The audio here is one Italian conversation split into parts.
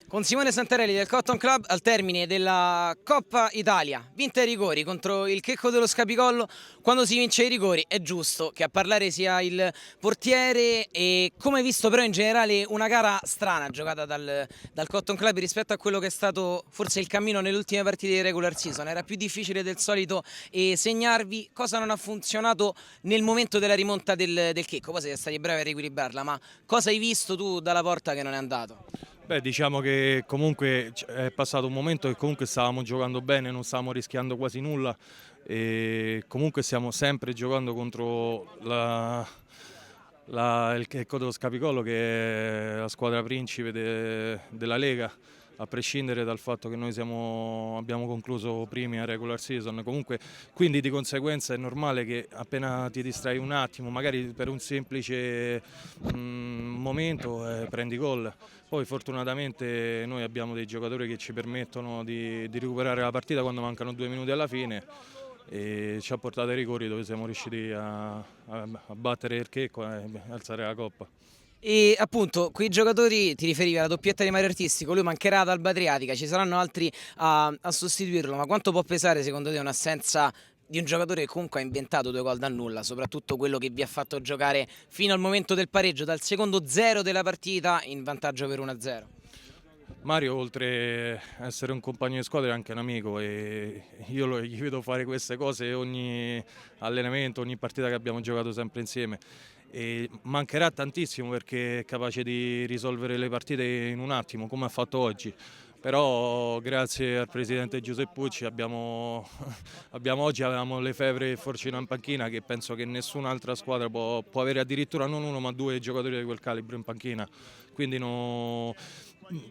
Con Simone Santarelli del Cotton Club al termine della Coppa Italia, vinta ai rigori contro il Checco dello Scapicollo. Quando si vince ai rigori è giusto che a parlare sia il portiere, e come visto però in generale una gara strana giocata dal Cotton Club rispetto a quello che è stato forse il cammino nelle ultime partite di regular season. Era più difficile del solito segnarvi. Cosa non ha funzionato nel momento della rimonta del Checco? Poi siete stati bravi a riequilibrarla, ma cosa hai visto tu dalla porta che non è andato? Beh, diciamo che comunque è passato un momento che comunque stavamo giocando bene, non stavamo rischiando quasi nulla e comunque stiamo sempre giocando contro il Checco dello Scapicollo, che è la squadra principe della Lega, a prescindere dal fatto che noi abbiamo concluso primi a regular season. Comunque, quindi di conseguenza è normale che appena ti distrai un attimo, magari per un semplice momento, prendi gol. Poi fortunatamente noi abbiamo dei giocatori che ci permettono di recuperare la partita quando mancano 2 minuti alla fine, e ci ha portato ai rigori dove siamo riusciti a battere il Checco e alzare la coppa. E appunto, quei giocatori, ti riferivi alla doppietta di Mario Artistico, lui mancherà ad Alba Adriatica, ci saranno altri a sostituirlo, ma quanto può pesare secondo te un'assenza di un giocatore che comunque ha inventato due gol dal nulla, soprattutto quello che vi ha fatto giocare fino al momento del pareggio, dal secondo zero della partita in vantaggio per 1-0? Mario, oltre a essere un compagno di squadra, è anche un amico, e io gli vedo fare queste cose ogni allenamento, ogni partita che abbiamo giocato sempre insieme. E mancherà tantissimo perché è capace di risolvere le partite in un attimo, come ha fatto oggi. Però grazie al presidente Giuseppe Pucci oggi avevamo le Fevere e Forcino in panchina, che penso che nessun'altra squadra può avere, addirittura non uno ma due giocatori di quel calibro in panchina. Quindi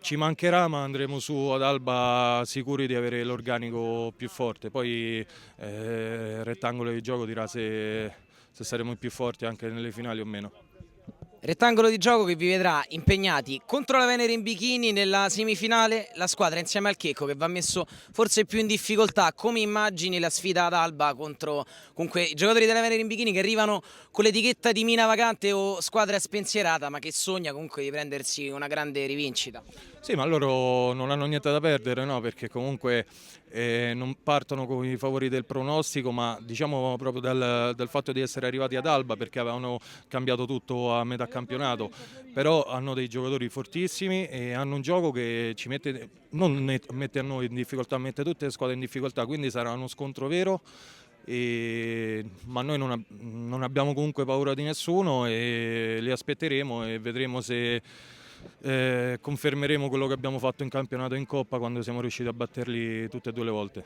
ci mancherà, ma andremo su ad Alba sicuri di avere l'organico più forte. Poi il rettangolo di gioco dirà se saremo più forti anche nelle finali o meno. Rettangolo di gioco che vi vedrà impegnati contro la Venere in bikini nella semifinale, la squadra insieme al Checco che va messo forse più in difficoltà. Come immagini la sfida ad Alba contro comunque i giocatori della Venere in bikini che arrivano con l'etichetta di mina vacante o squadra spensierata, ma che sogna comunque di prendersi una grande rivincita? Sì, ma loro non hanno niente da perdere, no? Perché comunque non partono con i favori del pronostico, ma diciamo proprio dal fatto di essere arrivati ad Alba, perché avevano cambiato tutto a metà campionato. Però hanno dei giocatori fortissimi e hanno un gioco che ci mette, mette a noi in difficoltà, mette tutte le squadre in difficoltà, quindi sarà uno scontro vero. Ma noi non abbiamo comunque paura di nessuno e li aspetteremo e vedremo se confermeremo quello che abbiamo fatto in campionato e in Coppa, quando siamo riusciti a batterli tutte e due le volte.